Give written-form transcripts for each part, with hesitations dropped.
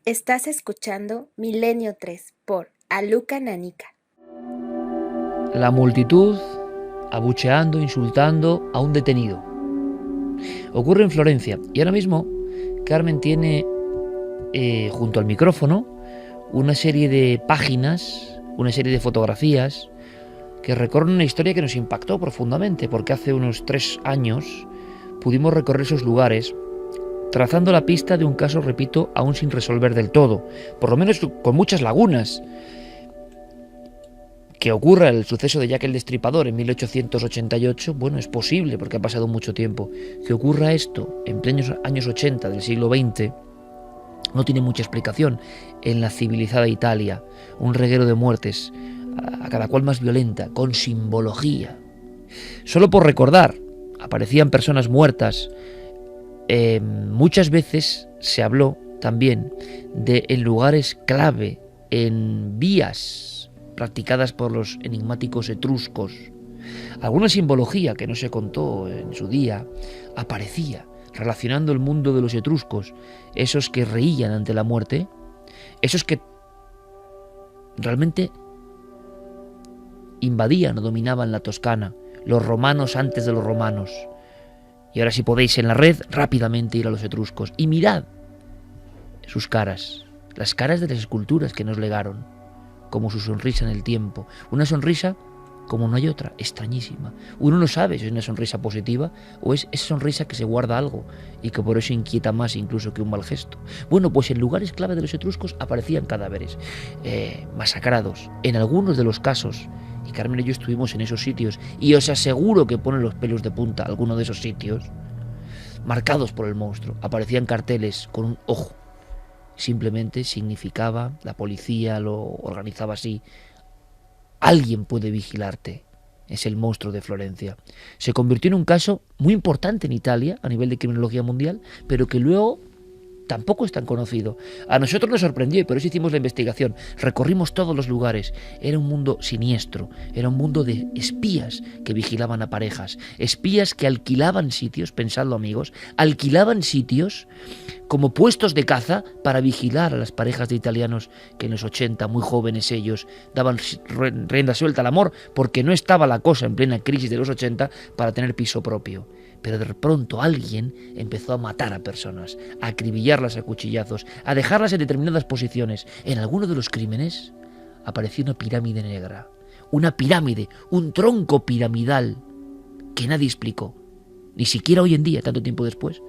Estás escuchando Milenio 3 por Aluka Nanika. La multitud abucheando, insultando a un detenido. Ocurre en Florencia y ahora mismo Carmen tiene junto al micrófono una serie de páginas, una serie de fotografías que recorren una historia que nos impactó profundamente, porque hace unos 3 años pudimos recorrer esos lugares trazando la pista de un caso, repito, aún sin resolver del todo, por lo menos con muchas lagunas. Que ocurra el suceso de Jack el Destripador en 1888, bueno, es posible porque ha pasado mucho tiempo. Que ocurra esto en plenos años 80 del siglo XX no tiene mucha explicación. En la civilizada Italia, un reguero de muertes, a cada cual más violenta, con simbología. Solo por recordar, aparecían personas muertas. Muchas veces se habló también de en lugares clave, en vías practicadas por los enigmáticos etruscos. Alguna simbología que no se contó en su día aparecía relacionando el mundo de los etruscos, esos que reían ante la muerte, esos que realmente invadían o dominaban la Toscana, los romanos antes de los romanos. Y ahora, si podéis en la red, rápidamente ir a los etruscos y mirad sus caras, las caras de las esculturas que nos legaron, como su sonrisa en el tiempo, una sonrisa como no hay otra, extrañísima. Uno no sabe si es una sonrisa positiva o es esa sonrisa que se guarda algo y que por eso inquieta más incluso que un mal gesto. Bueno, pues en lugares clave de los etruscos aparecían cadáveres masacrados, en algunos de los casos. Y Carmen y yo estuvimos en esos sitios y os aseguro que ponen los pelos de punta alguno de esos sitios, marcados por el monstruo. Aparecían carteles con un ojo. Simplemente significaba, la policía lo organizaba así: alguien puede vigilarte. Es el monstruo de Florencia. Se convirtió en un caso muy importante en Italia a nivel de criminología mundial, pero que luego tampoco es tan conocido. A nosotros nos sorprendió y por eso hicimos la investigación. Recorrimos todos los lugares. Era un mundo siniestro. Era un mundo de espías que vigilaban a parejas. Espías que alquilaban sitios, pensadlo amigos, alquilaban sitios como puestos de caza para vigilar a las parejas de italianos que en los 80, muy jóvenes ellos, daban rienda suelta al amor porque no estaba la cosa en plena crisis de los 80 para tener piso propio. Pero de pronto alguien empezó a matar a personas, a acribillarlas a cuchillazos, a dejarlas en determinadas posiciones. En alguno de los crímenes apareció una pirámide negra, una pirámide, un tronco piramidal que nadie explicó. Ni siquiera hoy en día, tanto tiempo después,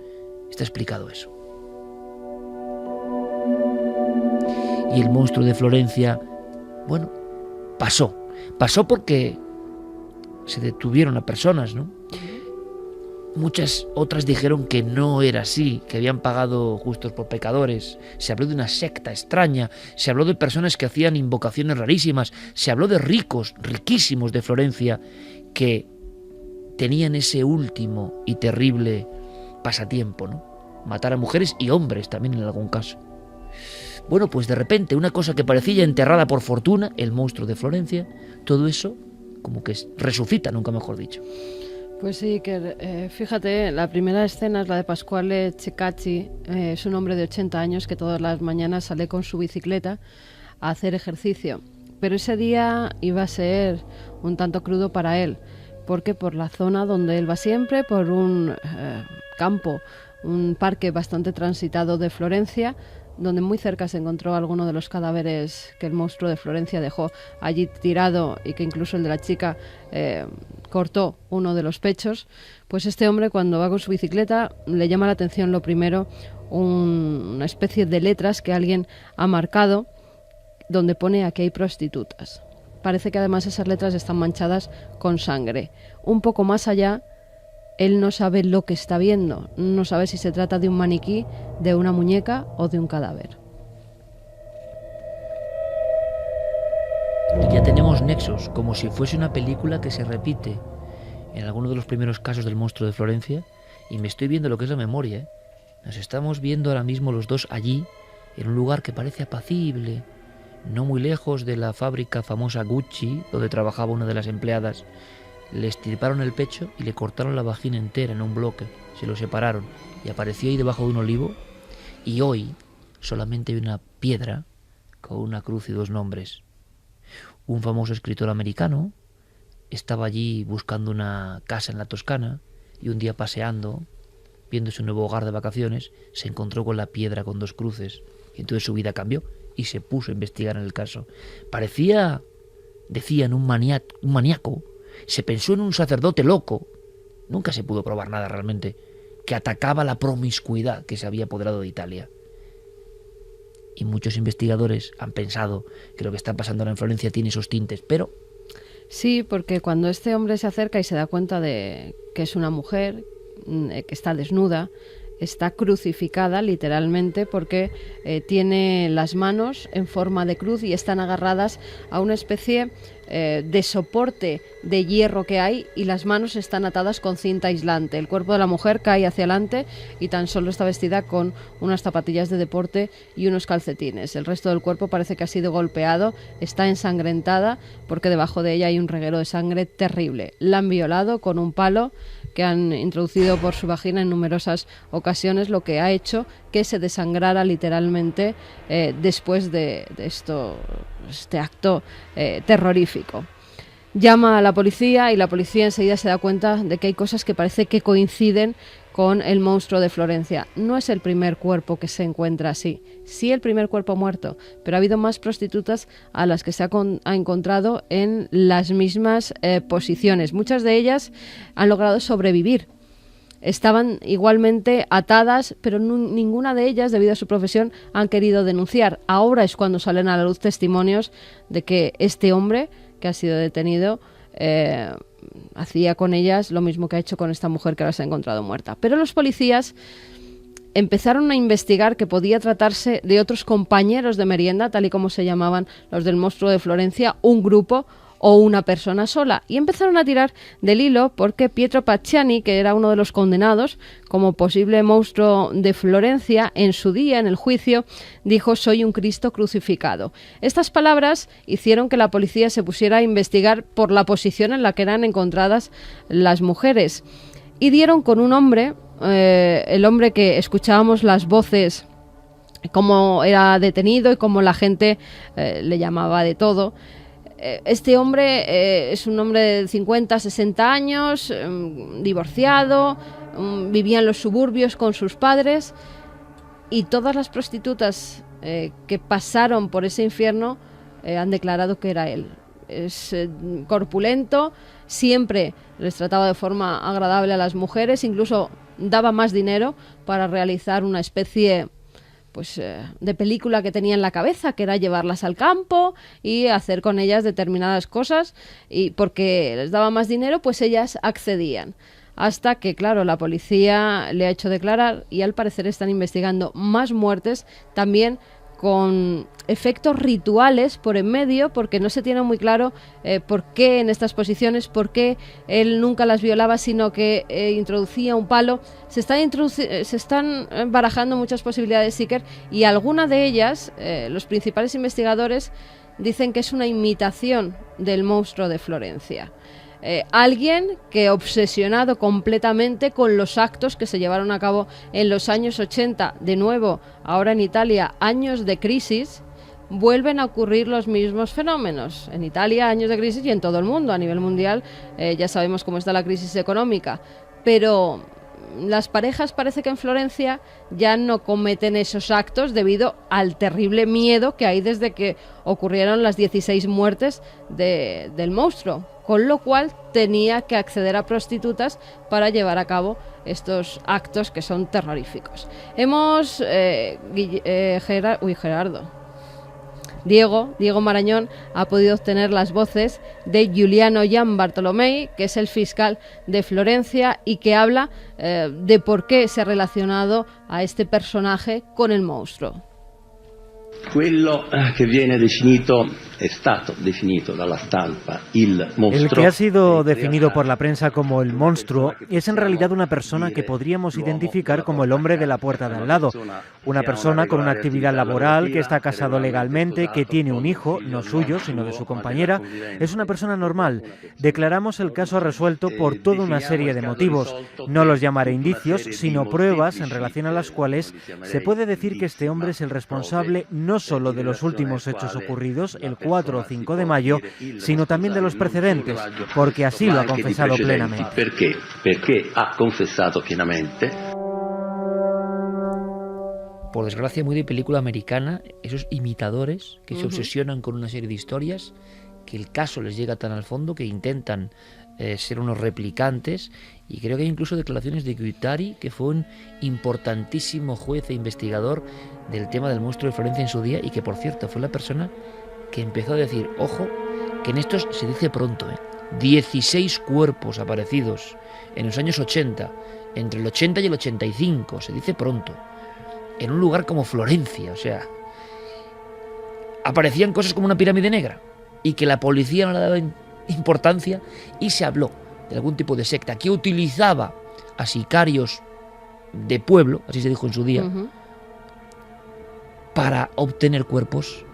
está explicado eso. Y el monstruo de Florencia, bueno, pasó porque se detuvieron a personas, ¿no? Muchas otras dijeron que no era así, que habían pagado justos por pecadores. Se habló de una secta extraña, se habló de personas que hacían invocaciones rarísimas, se habló de ricos, riquísimos de Florencia, que tenían ese último y terrible pasatiempo, ¿no? Matar a mujeres y hombres también en algún caso. Bueno, pues de repente una cosa que parecía enterrada por fortuna, el monstruo de Florencia, todo eso como que resucita, nunca mejor dicho. Pues sí, que fíjate, la primera escena es la de Pasquale Cecacci, es un hombre de 80 años que todas las mañanas sale con su bicicleta a hacer ejercicio. Pero ese día iba a ser un tanto crudo para él, porque por la zona donde él va siempre, por un campo, un parque bastante transitado de Florencia, donde muy cerca se encontró alguno de los cadáveres que el monstruo de Florencia dejó allí tirado y que incluso el de la chica cortó uno de los pechos. Pues este hombre, cuando va con su bicicleta, le llama la atención lo primero una especie de letras que alguien ha marcado donde pone aquí hay prostitutas. Parece que además esas letras están manchadas con sangre. Un poco más allá, él no sabe lo que está viendo, no sabe si se trata de un maniquí, de una muñeca o de un cadáver. Y ya tenemos nexos, como si fuese una película que se repite en alguno de los primeros casos del monstruo de Florencia, y me estoy viendo lo que es la memoria, ¿eh? Nos estamos viendo ahora mismo los dos allí, en un lugar que parece apacible, no muy lejos de la fábrica famosa Gucci, donde trabajaba una de las empleadas. Le estirparon el pecho y le cortaron la vagina entera en un bloque, se lo separaron y apareció ahí debajo de un olivo. Y hoy solamente hay una piedra con una cruz y 2 nombres. Un famoso escritor americano estaba allí buscando una casa en la Toscana y un día paseando, viendo su nuevo hogar de vacaciones, se encontró con la piedra con 2 cruces y entonces su vida cambió y se puso a investigar en el caso. Parecía, decían, un maníaco. Se pensó en un sacerdote loco. Nunca se pudo probar nada realmente, que atacaba la promiscuidad que se había apoderado de Italia. Y muchos investigadores han pensado que lo que está pasando ahora en Florencia tiene esos tintes, pero... Sí, porque cuando este hombre se acerca y se da cuenta de que es una mujer, que está desnuda, está crucificada literalmente porque tiene las manos en forma de cruz y están agarradas a una especie de soporte de hierro que hay, y las manos están atadas con cinta aislante. El cuerpo de la mujer cae hacia adelante y tan solo está vestida con unas zapatillas de deporte y unos calcetines. El resto del cuerpo parece que ha sido golpeado, está ensangrentada porque debajo de ella hay un reguero de sangre terrible. La han violado con un palo que han introducido por su vagina en numerosas ocasiones, lo que ha hecho que se desangrara literalmente después de este acto terrorífico. Llama a la policía y la policía enseguida se da cuenta de que hay cosas que parece que coinciden con el monstruo de Florencia. No es el primer cuerpo que se encuentra así, sí el primer cuerpo muerto, pero ha habido más prostitutas a las que se ha encontrado en las mismas posiciones. Muchas de ellas han logrado sobrevivir. Estaban igualmente atadas, pero ninguna de ellas, debido a su profesión, han querido denunciar. Ahora es cuando salen a la luz testimonios de que este hombre que ha sido detenido hacía con ellas lo mismo que ha hecho con esta mujer que ahora se ha encontrado muerta. Pero los policías empezaron a investigar que podía tratarse de otros compañeros de merienda, tal y como se llamaban los del monstruo de Florencia, un grupo o una persona sola, y empezaron a tirar del hilo porque Pietro Pacciani, que era uno de los condenados como posible monstruo de Florencia, en su día, en el juicio, dijo: soy un Cristo crucificado. Estas palabras hicieron que la policía se pusiera a investigar por la posición en la que eran encontradas las mujeres, y dieron con un hombre, el hombre que escuchábamos las voces, cómo era detenido y cómo la gente le llamaba de todo. Este hombre es un hombre de 50, 60 años, divorciado, vivía en los suburbios con sus padres, y todas las prostitutas que pasaron por ese infierno han declarado que era él. Es corpulento, siempre les trataba de forma agradable a las mujeres, incluso daba más dinero para realizar una especie de película que tenía en la cabeza, que era llevarlas al campo y hacer con ellas determinadas cosas, y porque les daba más dinero, pues ellas accedían. Hasta que, claro, la policía le ha hecho declarar, y al parecer están investigando más muertes, también con efectos rituales por en medio, porque no se tiene muy claro por qué en estas posiciones, por qué él nunca las violaba, sino que introducía un palo. Se están barajando muchas posibilidades, Iker, y alguna de ellas, los principales investigadores dicen que es una imitación del monstruo de Florencia. Alguien que, obsesionado completamente con los actos que se llevaron a cabo en los años 80, de nuevo, ahora en Italia, años de crisis, vuelven a ocurrir los mismos fenómenos. En Italia, años de crisis, y en todo el mundo, a nivel mundial, ya sabemos cómo está la crisis económica, pero las parejas parece que en Florencia ya no cometen esos actos debido al terrible miedo que hay desde que ocurrieron las 16 muertes del monstruo, con lo cual tenía que acceder a prostitutas para llevar a cabo estos actos que son terroríficos. Diego Marañón ha podido obtener las voces de Giuliano Gianbartolomei, que es el fiscal de Florencia y que habla de por qué se ha relacionado a este personaje con el monstruo. Quello che viene definito è stato definito dalla stampa il El mostro. que ha sido definido por la prensa como el monstruo es en realidad una persona que podríamos identificar como el hombre de la puerta de al lado. Una persona con una actividad laboral, que está casado legalmente, que tiene un hijo, no suyo, sino de su compañera. Es una persona normal. Declaramos el caso resuelto por toda una serie de motivos. No los llamaré indicios, sino pruebas en relación a las cuales se puede decir que este hombre es el responsable no solo de los últimos hechos ocurridos el 4 o 5 de mayo, sino también de los precedentes, porque así lo ha confesado plenamente. Perché ha confessato pienamente. Por desgracia, muy de película americana, esos imitadores que se obsesionan con una serie de historias, que el caso les llega tan al fondo que intentan ser unos replicantes, y creo que hay incluso declaraciones de Guattari, que fue un importantísimo juez e investigador del tema del monstruo de Florencia en su día, y que por cierto fue la persona que empezó a decir, ojo, que en estos se dice pronto, 16 cuerpos aparecidos en los años 80, entre el 80 y el 85, se dice pronto, en un lugar como Florencia, o sea, aparecían cosas como una pirámide negra, y que la policía no le daba importancia, y se habló de algún tipo de secta que utilizaba a sicarios de pueblo, así se dijo en su día, para obtener cuerpos,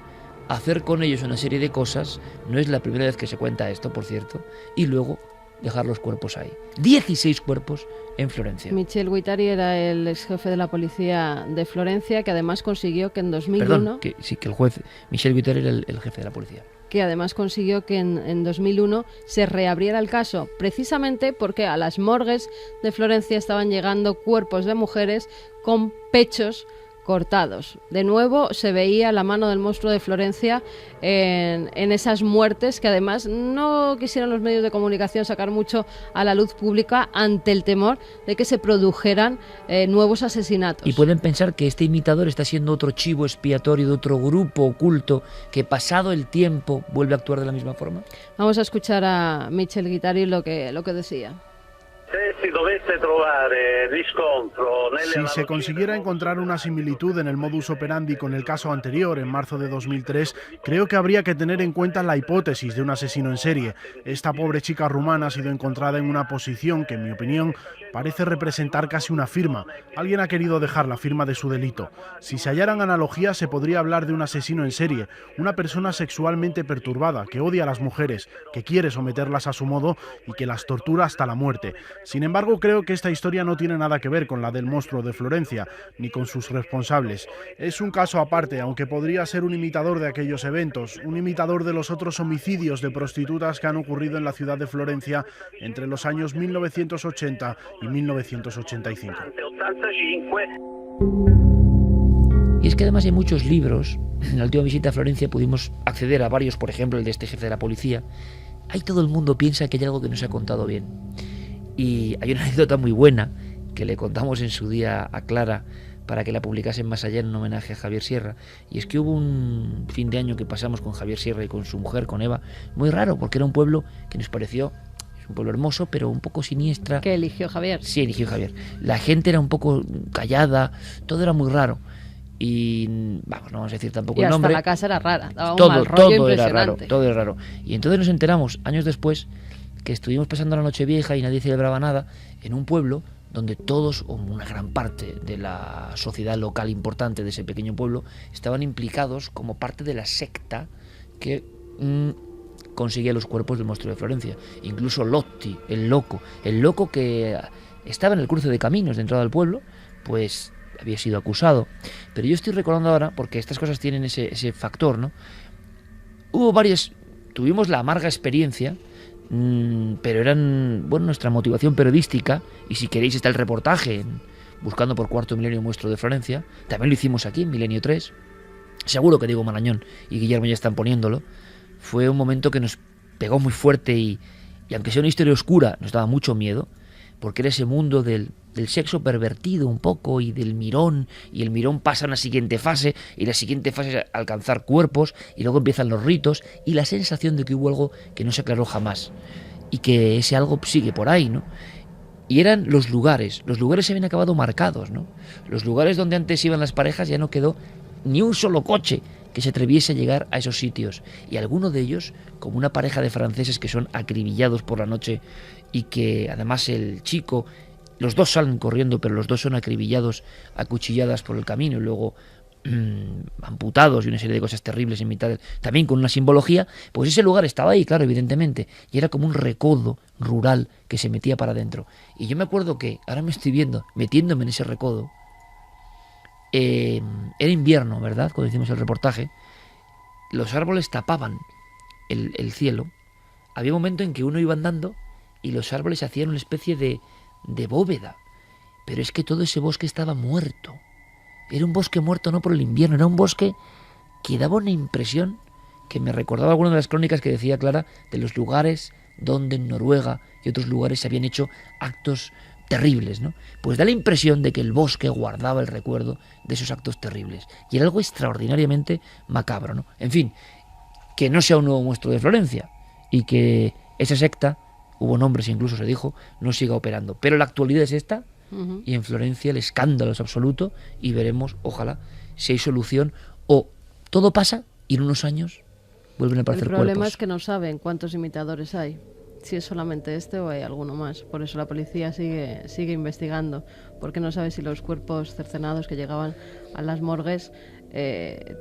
hacer con ellos una serie de cosas. No es la primera vez que se cuenta esto, por cierto, y luego dejar los cuerpos ahí. 16 cuerpos en Florencia. Michel Guattari era el ex jefe de la policía de Florencia, que además consiguió que en 2001... Perdón, que el juez Michel Guattari era el jefe de la policía. Que además consiguió que en 2001 se reabriera el caso, precisamente porque a las morgues de Florencia estaban llegando cuerpos de mujeres con pechos cortados. De nuevo se veía la mano del monstruo de Florencia en esas muertes, que además no quisieron los medios de comunicación sacar mucho a la luz pública ante el temor de que se produjeran nuevos asesinatos. Y pueden pensar que este imitador está siendo otro chivo expiatorio de otro grupo oculto que, pasado el tiempo, vuelve a actuar de la misma forma. Vamos a escuchar a Michel Guattari lo que decía. Si se consiguiera encontrar una similitud en el modus operandi con el caso anterior, en marzo de 2003, creo que habría que tener en cuenta la hipótesis de un asesino en serie. Esta pobre chica rumana ha sido encontrada en una posición que, en mi opinión, parece representar casi una firma. Alguien ha querido dejar la firma de su delito. Si se hallaran analogías, se podría hablar de un asesino en serie, una persona sexualmente perturbada, que odia a las mujeres, que quiere someterlas a su modo y que las tortura hasta la muerte. Sin embargo, creo que esta historia no tiene nada que ver con la del monstruo de Florencia, ni con sus responsables. Es un caso aparte, aunque podría ser un imitador de aquellos eventos, un imitador de los otros homicidios de prostitutas que han ocurrido en la ciudad de Florencia entre los años 1980 y 1985. Y es que además hay muchos libros. En la última visita a Florencia pudimos acceder a varios, por ejemplo el de este jefe de la policía. Ahí todo el mundo piensa que hay algo que no se ha contado bien. Y hay una anécdota muy buena que le contamos en su día a Clara para que la publicasen más allá, en homenaje a Javier Sierra. Y es que hubo un fin de año que pasamos con Javier Sierra y con su mujer, con Eva, muy raro, porque era un pueblo que nos pareció, es un pueblo hermoso, pero un poco siniestra. ¿Que eligió Javier? Sí, eligió Javier. La gente era un poco callada, todo era muy raro. Y vamos, no vamos a decir tampoco el nombre. Y hasta la casa era rara, daba un mal rollo todo era raro, impresionante. todo era raro. Y entonces nos enteramos, años después, que estuvimos pasando la Nochevieja y nadie celebraba nada en un pueblo donde todos, o una gran parte de la sociedad local importante de ese pequeño pueblo, estaban implicados como parte de la secta que conseguía los cuerpos del monstruo de Florencia. Incluso Lotti, el loco que estaba en el cruce de caminos de entrada al pueblo, pues había sido acusado. Pero yo estoy recordando ahora, porque estas cosas tienen ese factor, ¿no? Tuvimos la amarga experiencia, pero eran, bueno, nuestra motivación periodística, y si queréis está el reportaje buscando por Cuarto Milenio Monstruo de Florencia, también lo hicimos aquí en Milenio 3, seguro que Diego Marañón y Guillermo ya están poniéndolo. Fue un momento que nos pegó muy fuerte y aunque sea una historia oscura, nos daba mucho miedo, porque era ese mundo del sexo pervertido un poco, y del mirón, y el mirón pasa a una siguiente fase, y la siguiente fase es alcanzar cuerpos, y luego empiezan los ritos, y la sensación de que hubo algo que no se aclaró jamás, y que ese algo sigue por ahí, ¿no? Y eran los lugares se habían acabado marcados, ¿no? Los lugares donde antes iban las parejas ya no quedó ni un solo coche que se atreviese a llegar a esos sitios. Y alguno de ellos, como una pareja de franceses que son acribillados por la noche y que además el chico, los dos salen corriendo, pero los dos son acribillados a cuchilladas por el camino y luego amputados y una serie de cosas terribles en mitad también con una simbología, pues ese lugar estaba ahí, claro, evidentemente, y era como un recodo rural que se metía para adentro. Y yo me acuerdo que, ahora me estoy viendo, metiéndome en ese recodo, era invierno, ¿verdad?, cuando hicimos el reportaje, los árboles tapaban el cielo, había un momento en que uno iba andando y los árboles hacían una especie de bóveda, pero es que todo ese bosque estaba muerto. Era un bosque muerto no por el invierno, era un bosque que daba una impresión que me recordaba alguna de las crónicas que decía Clara de los lugares donde en Noruega y otros lugares se habían hecho actos terribles, ¿no? Pues da la impresión de que el bosque guardaba el recuerdo de esos actos terribles. Y era algo extraordinariamente macabro, ¿no? En fin, que no sea un nuevo monstruo de Florencia y que esa secta, hubo nombres incluso se dijo, no siga operando. Pero la actualidad es esta. Y en Florencia el escándalo es absoluto y veremos, ojalá, si hay solución o todo pasa y en unos años vuelven a aparecer cuerpos. El problema es que no saben cuántos imitadores hay, si es solamente este o hay alguno más. Por eso la policía sigue investigando, porque no sabe si los cuerpos cercenados que llegaban a las morgues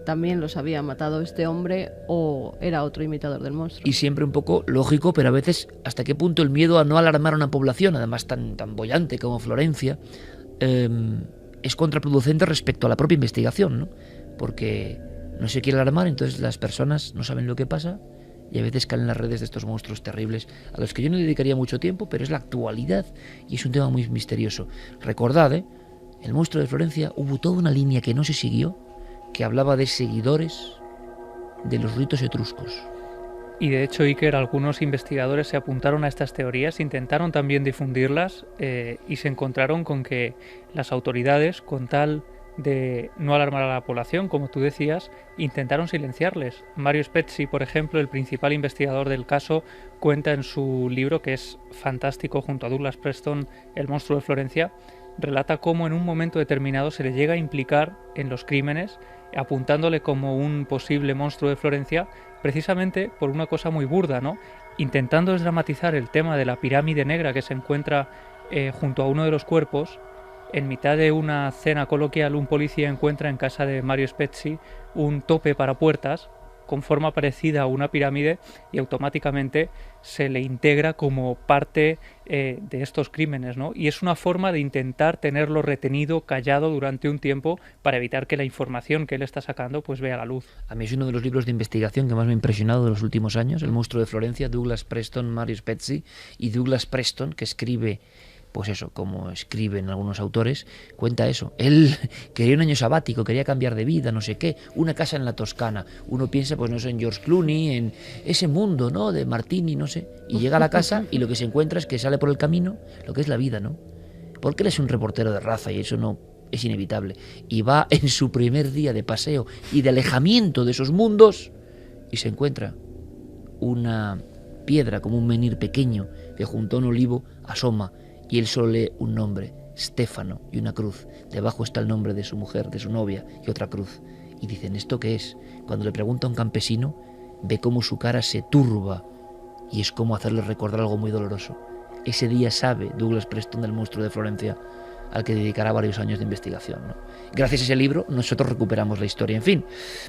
también los había matado este hombre o era otro imitador del monstruo. Y siempre un poco lógico, pero a veces hasta qué punto el miedo a no alarmar a una población, además tan boyante como Florencia, es contraproducente respecto a la propia investigación, ¿no? Porque no se quiere alarmar, entonces las personas no saben lo que pasa y a veces caen en las redes de estos monstruos terribles a los que yo no dedicaría mucho tiempo, pero es la actualidad y es un tema muy misterioso. Recordad, el monstruo de Florencia, hubo toda una línea que no se siguió, que hablaba de seguidores de los ritos etruscos. Y de hecho, Iker, algunos investigadores se apuntaron a estas teorías, intentaron también difundirlas y se encontraron con que las autoridades, con tal de no alarmar a la población, como tú decías, intentaron silenciarles. Mario Spezzi, por ejemplo, el principal investigador del caso, cuenta en su libro, que es fantástico, junto a Douglas Preston, El monstruo de Florencia, relata cómo en un momento determinado se le llega a implicar en los crímenes, apuntándole como un posible monstruo de Florencia, precisamente por una cosa muy burda, ¿no? Intentando desdramatizar el tema de la pirámide negra que se encuentra junto a uno de los cuerpos. En mitad de una cena coloquial, un policía encuentra en casa de Mario Spezzi un tope para puertas con forma parecida a una pirámide y automáticamente se le integra como parte de estos crímenes, ¿no? Y es una forma de intentar tenerlo retenido, callado durante un tiempo para evitar que la información que él está sacando pues vea la luz. A mí es uno de los libros de investigación que más me ha impresionado de los últimos años, El monstruo de Florencia, Douglas Preston, Mario Spezzi, y Douglas Preston, que escribe, pues eso, como escriben algunos autores, cuenta eso. Él quería un año sabático, quería cambiar de vida, no sé qué, una casa en la Toscana. Uno piensa, pues no sé, en George Clooney, en ese mundo, ¿no?, de Martini, no sé. Y llega a la casa y lo que se encuentra es que sale por el camino lo que es la vida, ¿no? Porque él es un reportero de raza y eso no es inevitable. Y va en su primer día de paseo y de alejamiento de esos mundos y se encuentra una piedra como un menhir pequeño que junto a un olivo asoma. Y él solo lee un nombre, Stefano, y una cruz. Debajo está el nombre de su mujer, de su novia, y otra cruz. Y dicen, ¿esto qué es? Cuando le pregunta a un campesino, ve cómo su cara se turba y es como hacerle recordar algo muy doloroso. Ese día sabe Douglas Preston del monstruo de Florencia, al que dedicará varios años de investigación, ¿no? Gracias a ese libro nosotros recuperamos la historia. En fin,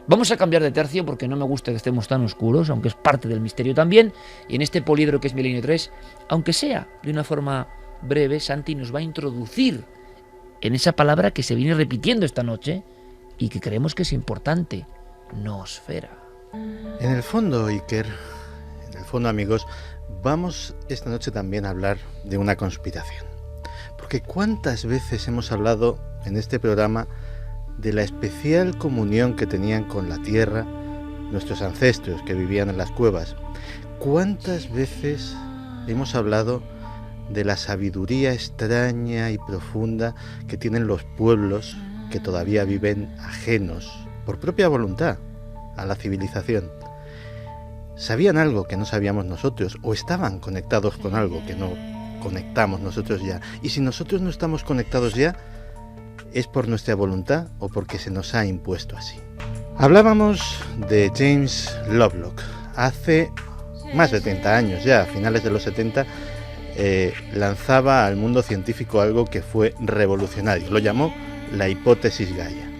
vamos a cambiar de tercio porque no me gusta que estemos tan oscuros, aunque es parte del misterio también. Y en este poliedro que es Milenio 3, aunque sea de una forma breve, Santi nos va a introducir en esa palabra que se viene repitiendo esta noche y que creemos que es importante, noosfera. En el fondo, Iker, en el fondo, amigos, vamos esta noche también a hablar de una conspiración. Porque cuántas veces hemos hablado en este programa de la especial comunión que tenían con la tierra nuestros ancestros que vivían en las cuevas. Cuántas veces hemos hablado de la sabiduría extraña y profunda que tienen los pueblos que todavía viven ajenos, por propia voluntad, a la civilización. Sabían algo que no sabíamos nosotros, o estaban conectados con algo que no conectamos nosotros ya. Y si nosotros no estamos conectados ya, es por nuestra voluntad o porque se nos ha impuesto así. Hablábamos de James Lovelock. Hace más de 30 años ya, a finales de los 70, lanzaba al mundo científico algo que fue revolucionario. Lo llamó la hipótesis Gaia.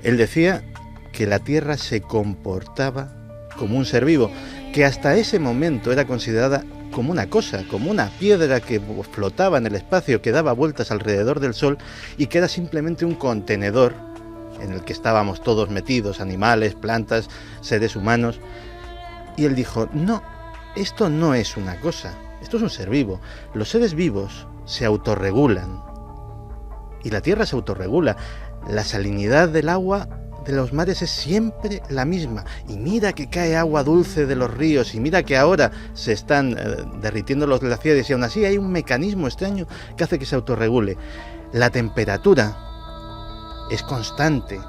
Él decía que la Tierra se comportaba como un ser vivo, que hasta ese momento era considerada como una cosa, como una piedra que flotaba en el espacio, que daba vueltas alrededor del Sol y que era simplemente un contenedor en el que estábamos todos metidos, animales, plantas, seres humanos. Y él dijo, no, esto no es una cosa, esto es un ser vivo. Los seres vivos se autorregulan y la Tierra se autorregula. La salinidad del agua de los mares es siempre la misma. Y mira que cae agua dulce de los ríos, y mira que ahora se están derritiendo los glaciares, y aún así hay un mecanismo extraño que hace que se autorregule. La temperatura es constante.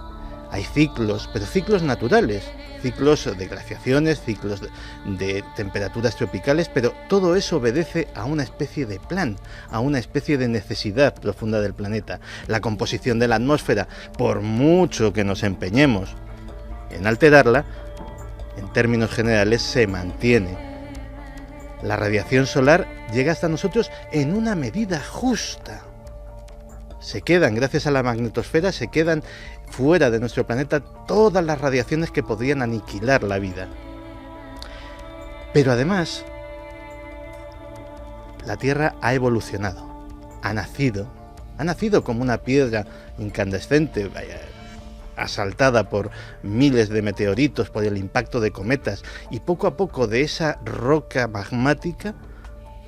Hay ciclos, pero ciclos naturales, ciclos de glaciaciones, ciclos de temperaturas tropicales, pero todo eso obedece a una especie de plan, a una especie de necesidad profunda del planeta. La composición de la atmósfera, por mucho que nos empeñemos en alterarla, en términos generales se mantiene. La radiación solar llega hasta nosotros en una medida justa. Se quedan, gracias a la magnetosfera, se quedan fuera de nuestro planeta todas las radiaciones que podrían aniquilar la vida. Pero además, la Tierra ha evolucionado, ha nacido como una piedra incandescente, asaltada por miles de meteoritos, por el impacto de cometas, y poco a poco de esa roca magmática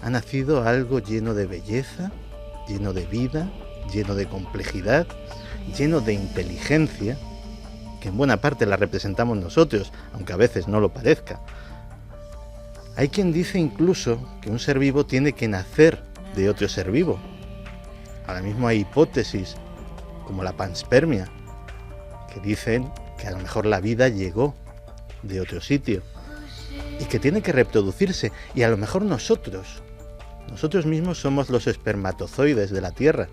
ha nacido algo lleno de belleza, lleno de vida, lleno de complejidad, lleno de inteligencia, que en buena parte la representamos nosotros, aunque a veces no lo parezca. Hay quien dice incluso que un ser vivo tiene que nacer de otro ser vivo. Ahora mismo hay hipótesis, como la panspermia, que dicen que a lo mejor la vida llegó de otro sitio y que tiene que reproducirse, y a lo mejor nosotros mismos somos los espermatozoides de la Tierra.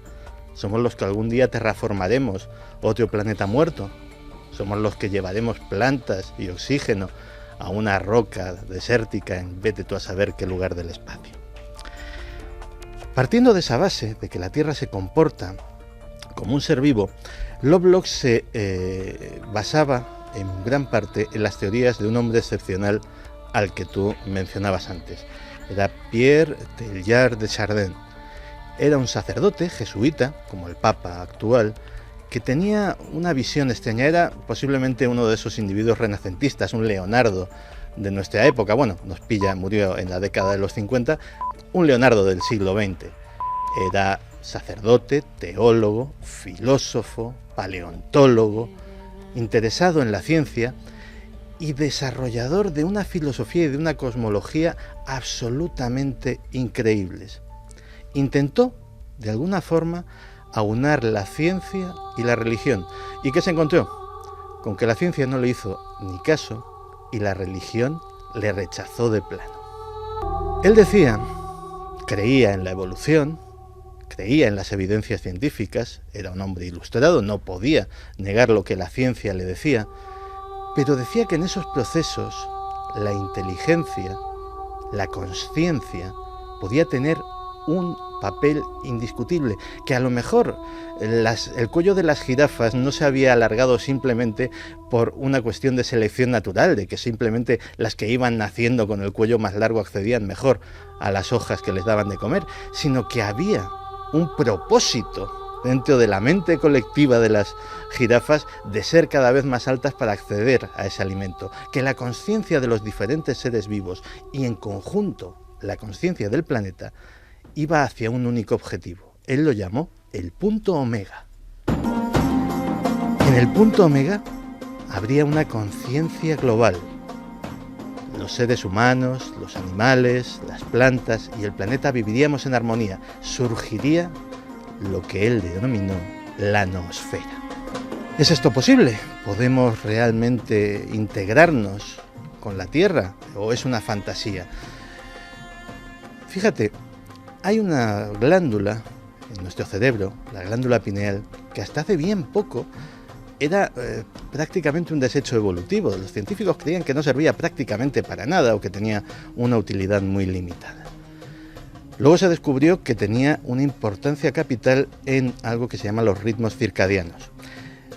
Somos los que algún día terraformaremos otro planeta muerto. Somos los que llevaremos plantas y oxígeno a una roca desértica en vez de tú a saber qué lugar del espacio. Partiendo de esa base, de que la Tierra se comporta como un ser vivo, Lovelock se basaba en gran parte en las teorías de un hombre excepcional al que tú mencionabas antes. Era Pierre Teilhard de Chardin. Era un sacerdote jesuita, como el Papa actual, que tenía una visión extraña. Era posiblemente uno de esos individuos renacentistas, un Leonardo de nuestra época. Bueno, murió en la década de los 50, un Leonardo del siglo XX. Era sacerdote, teólogo, filósofo, paleontólogo, interesado en la ciencia y desarrollador de una filosofía y de una cosmología absolutamente increíbles. Intentó, de alguna forma, aunar la ciencia y la religión. ¿Y qué se encontró? Con que la ciencia no le hizo ni caso y la religión le rechazó de plano. Él decía, creía en la evolución, creía en las evidencias científicas, era un hombre ilustrado, no podía negar lo que la ciencia le decía, pero decía que en esos procesos la inteligencia, la consciencia, podía tener un papel indiscutible, que a lo mejor el cuello de las jirafas no se había alargado simplemente por una cuestión de selección natural, de que simplemente las que iban naciendo con el cuello más largo accedían mejor a las hojas que les daban de comer, sino que había un propósito dentro de la mente colectiva de las jirafas de ser cada vez más altas para acceder a ese alimento, que la conciencia de los diferentes seres vivos y en conjunto la conciencia del planeta iba hacia un único objetivo. Él lo llamó el punto omega. En el punto omega habría una conciencia global. Los seres humanos, los animales, las plantas y el planeta viviríamos en armonía. Surgiría lo que él denominó la noosfera. ¿Es esto posible? ¿Podemos realmente integrarnos con la Tierra o es una fantasía? Fíjate, hay una glándula en nuestro cerebro, la glándula pineal, que hasta hace bien poco era prácticamente un desecho evolutivo. Los científicos creían que no servía prácticamente para nada o que tenía una utilidad muy limitada. Luego se descubrió que tenía una importancia capital en algo que se llama los ritmos circadianos.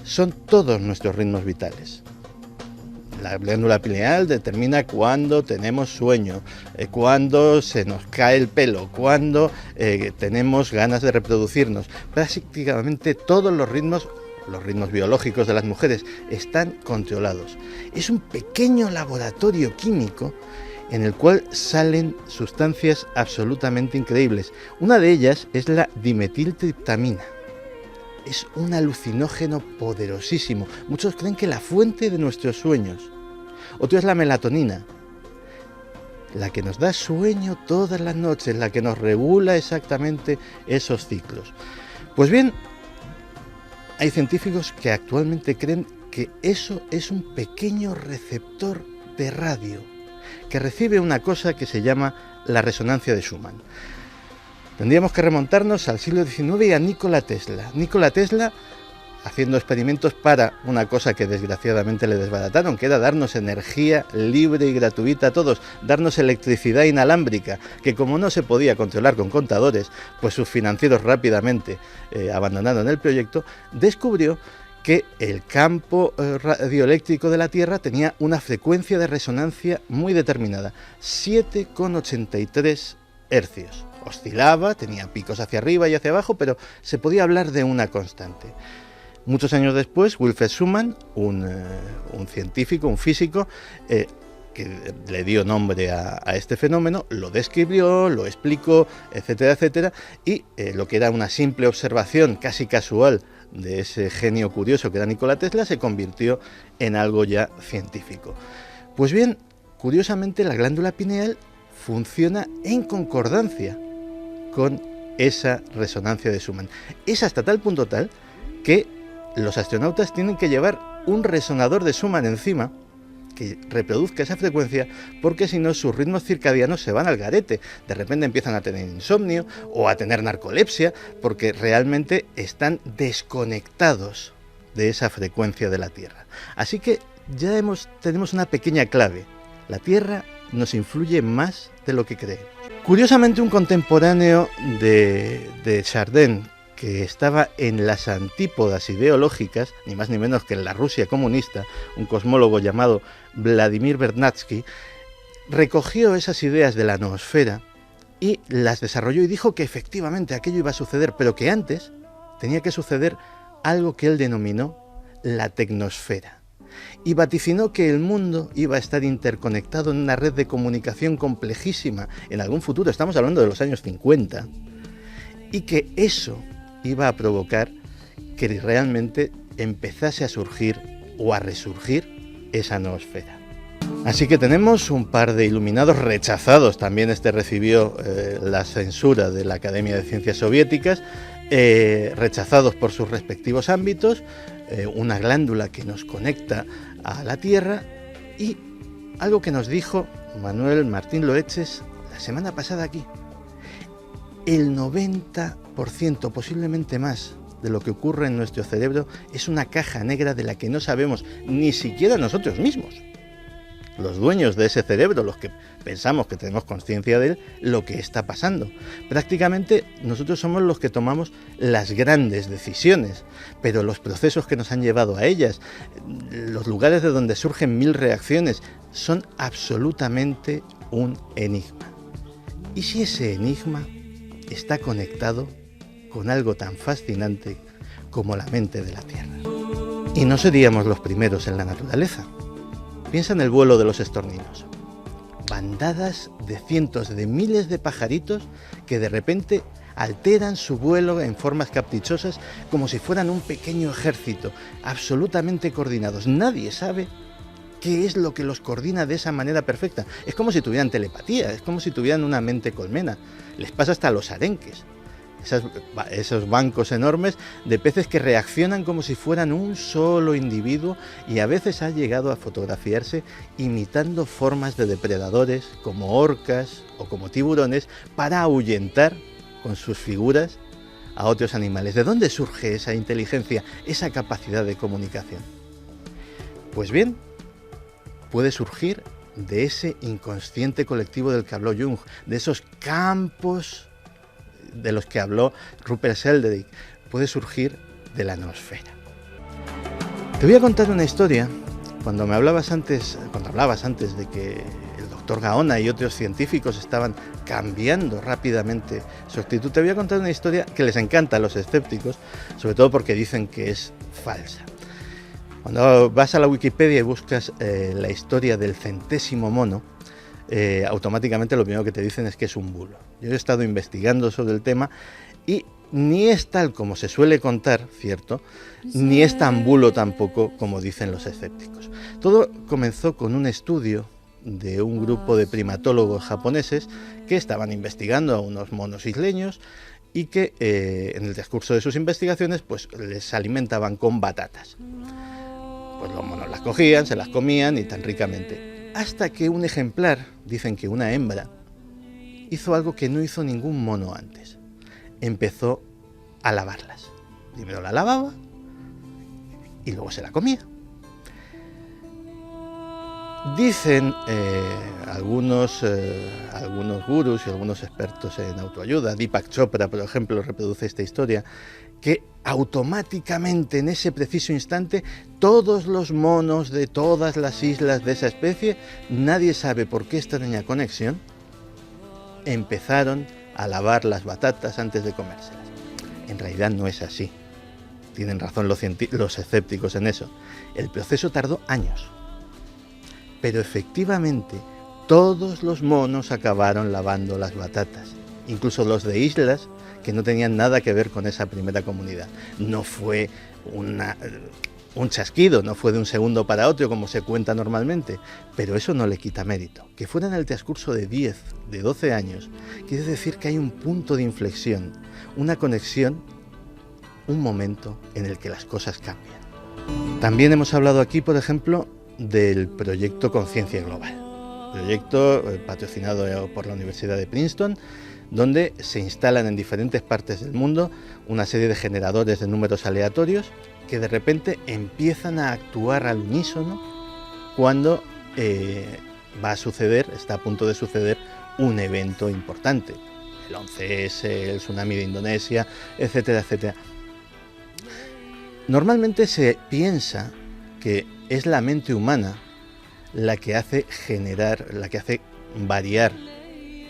Son todos nuestros ritmos vitales. La glándula pineal determina cuándo tenemos sueño, cuándo se nos cae el pelo, cuándo tenemos ganas de reproducirnos. Prácticamente todos los ritmos biológicos de las mujeres están controlados. Es un pequeño laboratorio químico en el cual salen sustancias absolutamente increíbles. Una de ellas es la dimetiltriptamina. Es un alucinógeno poderosísimo. Muchos creen que la fuente de nuestros sueños. Otro es la melatonina, la que nos da sueño todas las noches, la que nos regula exactamente esos ciclos. Pues bien, hay científicos que actualmente creen que eso es un pequeño receptor de radio, que recibe una cosa que se llama la resonancia de Schumann. Tendríamos que remontarnos al siglo XIX y a Nikola Tesla. Nikola Tesla haciendo experimentos para una cosa que desgraciadamente le desbarataron, que era darnos energía libre y gratuita a todos, darnos electricidad inalámbrica, que como no se podía controlar con contadores, pues sus financieros rápidamente abandonaron el proyecto. Descubrió que el campo radioeléctrico de la Tierra tenía una frecuencia de resonancia muy determinada, 7,83 hercios. Oscilaba, tenía picos hacia arriba y hacia abajo, pero se podía hablar de una constante. Muchos años después, Wilfried Schumann, un científico, un físico, que le dio nombre a este fenómeno, lo describió, lo explicó, etcétera, etcétera, y lo que era una simple observación casi casual de ese genio curioso que era Nikola Tesla, se convirtió en algo ya científico. Pues bien, curiosamente la glándula pineal funciona en concordancia con esa resonancia de Schumann. Es hasta tal punto tal que los astronautas tienen que llevar un resonador de Schumann encima que reproduzca esa frecuencia, porque si no sus ritmos circadianos se van al garete. De repente empiezan a tener insomnio o a tener narcolepsia, porque realmente están desconectados de esa frecuencia de la Tierra. Así que ya tenemos una pequeña clave. La Tierra nos influye más de lo que creemos. Curiosamente, un contemporáneo de Chardin, que estaba en las antípodas ideológicas, ni más ni menos que en la Rusia comunista, un cosmólogo llamado Vladimir Vernadsky, recogió esas ideas de la noosfera y las desarrolló y dijo que efectivamente aquello iba a suceder, pero que antes tenía que suceder algo que él denominó la tecnosfera. Y vaticinó que el mundo iba a estar interconectado en una red de comunicación complejísima en algún futuro, estamos hablando de los años 50, y que eso iba a provocar que realmente empezase a surgir o a resurgir esa noosfera. Así que tenemos un par de iluminados rechazados, también recibió la censura de la Academia de Ciencias Soviéticas, rechazados por sus respectivos ámbitos, una glándula que nos conecta a la Tierra y algo que nos dijo Manuel Martín Loeches la semana pasada aquí. El 90%, posiblemente más, de lo que ocurre en nuestro cerebro es una caja negra de la que no sabemos ni siquiera nosotros mismos, los dueños de ese cerebro, los que pensamos que tenemos conciencia de él, lo que está pasando. Prácticamente nosotros somos los que tomamos las grandes decisiones, pero los procesos que nos han llevado a ellas, los lugares de donde surgen mil reacciones, son absolutamente un enigma. ¿Y si ese enigma está conectado con algo tan fascinante como la mente de la Tierra? Y no seríamos los primeros en la naturaleza. Piensa en el vuelo de los estorninos. Bandadas de cientos de miles de pajaritos que de repente alteran su vuelo en formas caprichosas como si fueran un pequeño ejército, absolutamente coordinados. Nadie sabe qué es lo que los coordina de esa manera perfecta. Es como si tuvieran telepatía, es como si tuvieran una mente colmena. Les pasa hasta a los arenques. Esos bancos enormes de peces que reaccionan como si fueran un solo individuo, y a veces ha llegado a fotografiarse imitando formas de depredadores como orcas o como tiburones para ahuyentar con sus figuras a otros animales. ¿De dónde surge esa inteligencia, esa capacidad de comunicación? Pues bien, puede surgir de ese inconsciente colectivo del que habló Jung, de esos campos de los que habló Rupert Sheldrake, puede surgir de la noosfera. Te voy a contar una historia. Cuando hablabas antes de que el doctor Gaona y otros científicos estaban cambiando rápidamente su actitud, te voy a contar una historia que les encanta a los escépticos, sobre todo porque dicen que es falsa. Cuando vas a la Wikipedia y buscas la historia del 100º mono, automáticamente lo primero que te dicen es que es un bulo. Yo he estado investigando sobre el tema y ni es tal como se suele contar, ¿cierto? Ni es tan bulo tampoco como dicen los escépticos. Todo comenzó con un estudio de un grupo de primatólogos japoneses que estaban investigando a unos monos isleños y que en el transcurso de sus investigaciones pues les alimentaban con batatas. Pues los monos las cogían, se las comían y tan ricamente. Hasta que un ejemplar, dicen que una hembra, hizo algo que no hizo ningún mono antes. Empezó a lavarlas. Primero la lavaba y luego se la comía. Dicen algunos gurús y algunos expertos en autoayuda, Deepak Chopra, por ejemplo, reproduce esta historia, que automáticamente en ese preciso instante todos los monos de todas las islas de esa especie, nadie sabe por qué extraña conexión, empezaron a lavar las batatas antes de comérselas. En realidad no es así. Tienen razón los escépticos en eso. El proceso tardó años. Pero efectivamente todos los monos acabaron lavando las batatas, incluso los de islas que no tenían nada que ver con esa primera comunidad. No fue un chasquido, no fue de un segundo para otro como se cuenta normalmente, pero eso no le quita mérito. Que fuera en el transcurso de 10, de 12 años, quiere decir que hay un punto de inflexión, una conexión, un momento en el que las cosas cambian. También hemos hablado aquí, por ejemplo, del proyecto Conciencia Global, proyecto patrocinado por la Universidad de Princeton, donde se instalan en diferentes partes del mundo una serie de generadores de números aleatorios que de repente empiezan a actuar al unísono cuando está a punto de suceder un evento importante, el 11S, el tsunami de Indonesia, etcétera, etcétera. Normalmente se piensa que es la mente humana la que hace variar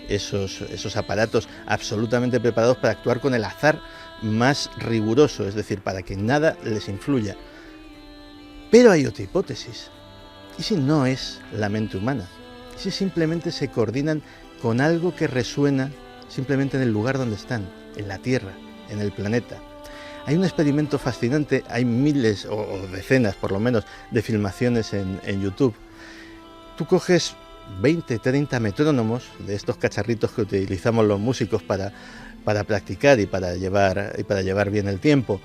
esos aparatos absolutamente preparados para actuar con el azar más riguroso, es decir, para que nada les influya. Pero hay otra hipótesis. ¿Y si no es la mente humana? ¿Y si simplemente se coordinan con algo que resuena simplemente en el lugar donde están, en la Tierra, en el planeta? Hay un experimento fascinante, hay miles o decenas por lo menos de filmaciones en YouTube. Tú coges 20, 30 metrónomos de estos cacharritos que utilizamos los músicos para practicar y para llevar bien el tiempo,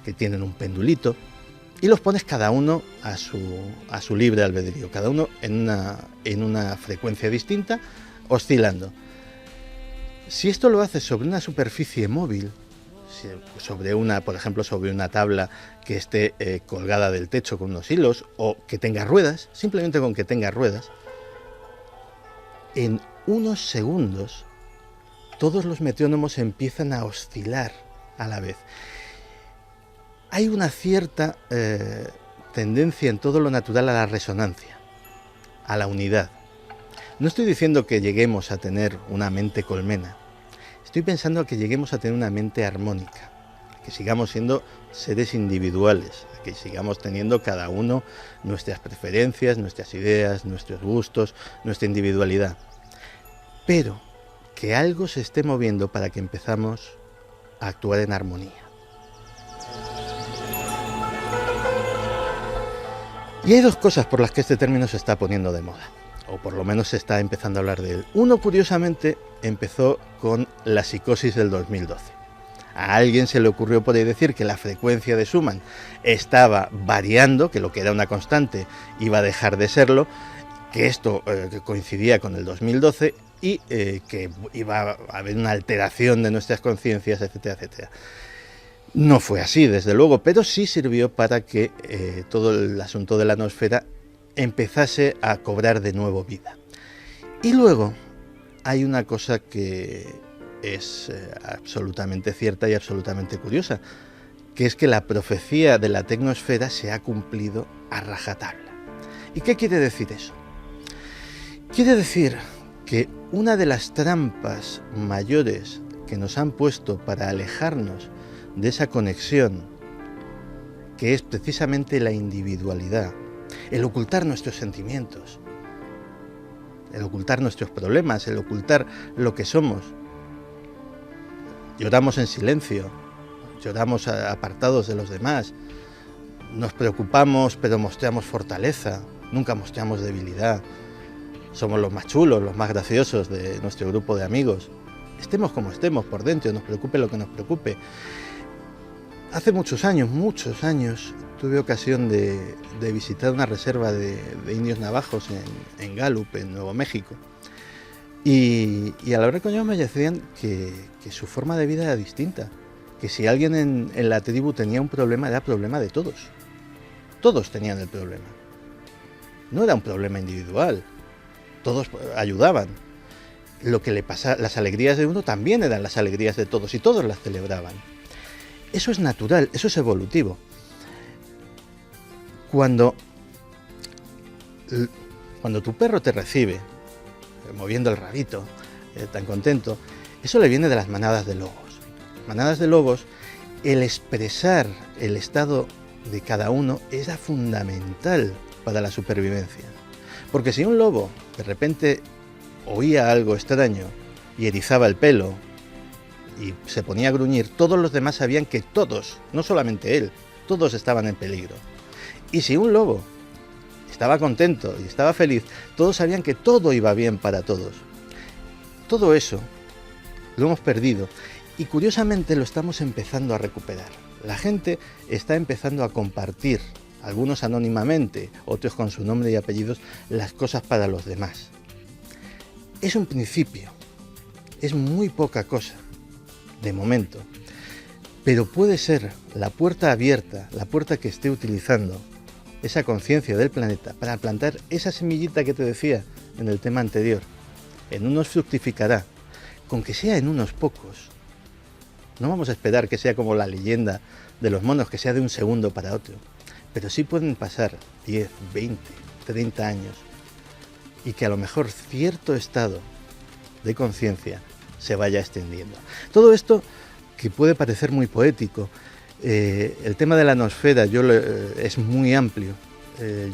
que tienen un pendulito, y los pones cada uno a su libre albedrío, cada uno en una frecuencia distinta, oscilando. Si esto lo haces sobre una superficie móvil, por ejemplo sobre una tabla que esté colgada del techo con unos hilos, o que tenga ruedas, simplemente con que tenga ruedas, en unos segundos todos los metrónomos empiezan a oscilar a la vez. Hay una cierta tendencia en todo lo natural a la resonancia, a la unidad. No estoy diciendo que lleguemos a tener una mente colmena, estoy pensando que lleguemos a tener una mente armónica, que sigamos siendo seres individuales, que sigamos teniendo cada uno nuestras preferencias, nuestras ideas, nuestros gustos, nuestra individualidad. Pero que algo se esté moviendo para que empezamos a actuar en armonía. Y hay dos cosas por las que este término se está poniendo de moda, o por lo menos se está empezando a hablar de él. Uno, curiosamente, empezó con la psicosis del 2012. A alguien se le ocurrió por ahí decir que la frecuencia de Schumann estaba variando, que lo que era una constante iba a dejar de serlo, que esto coincidía con el 2012, y que iba a haber una alteración de nuestras conciencias, etcétera, etcétera. No fue así, desde luego, pero sí sirvió para que todo el asunto de la noosfera empezase a cobrar de nuevo vida. Y luego hay una cosa que es absolutamente cierta y absolutamente curiosa, que es que la profecía de la tecnosfera se ha cumplido a rajatabla. ¿Y qué quiere decir eso? Quiere decir que una de las trampas mayores que nos han puesto para alejarnos de esa conexión, que es precisamente la individualidad, el ocultar nuestros sentimientos, el ocultar nuestros problemas, el ocultar lo que somos. Lloramos en silencio, lloramos apartados de los demás, nos preocupamos pero mostramos fortaleza, nunca mostramos debilidad, somos los más chulos, los más graciosos de nuestro grupo de amigos. Estemos como estemos por dentro, nos preocupe lo que nos preocupe. Hace muchos años, tuve ocasión de visitar una reserva de indios navajos en Gallup, en Nuevo México. Y al hablar con ellos me decían que su forma de vida era distinta. Que si alguien en la tribu tenía un problema, era problema de todos. Todos tenían el problema. No era un problema individual. Todos ayudaban. Lo que le pasa, las alegrías de uno también eran las alegrías de todos y todos las celebraban. Eso es natural, eso es evolutivo. Cuando tu perro te recibe, moviendo el rabito, tan contento, eso le viene de las manadas de lobos. Manadas de lobos, el expresar el estado de cada uno era fundamental para la supervivencia. Porque si un lobo de repente oía algo extraño y erizaba el pelo y se ponía a gruñir, todos los demás sabían que todos, no solamente él, todos estaban en peligro. Y si un lobo estaba contento y estaba feliz, todos sabían que todo iba bien para todos. Todo eso lo hemos perdido y curiosamente lo estamos empezando a recuperar. La gente está empezando a compartir, algunos anónimamente, otros con su nombre y apellidos, las cosas para los demás. Es un principio, es muy poca cosa, de momento, pero puede ser la puerta abierta, la puerta que esté utilizando esa conciencia del planeta para plantar esa semillita que te decía en el tema anterior. En unos fructificará, con que sea en unos pocos. No vamos a esperar que sea como la leyenda de los monos, que sea de un segundo para otro, pero sí pueden pasar 10, 20, 30 años y que a lo mejor cierto estado de conciencia se vaya extendiendo. Todo esto, que puede parecer muy poético, el tema de la noosfera es muy amplio.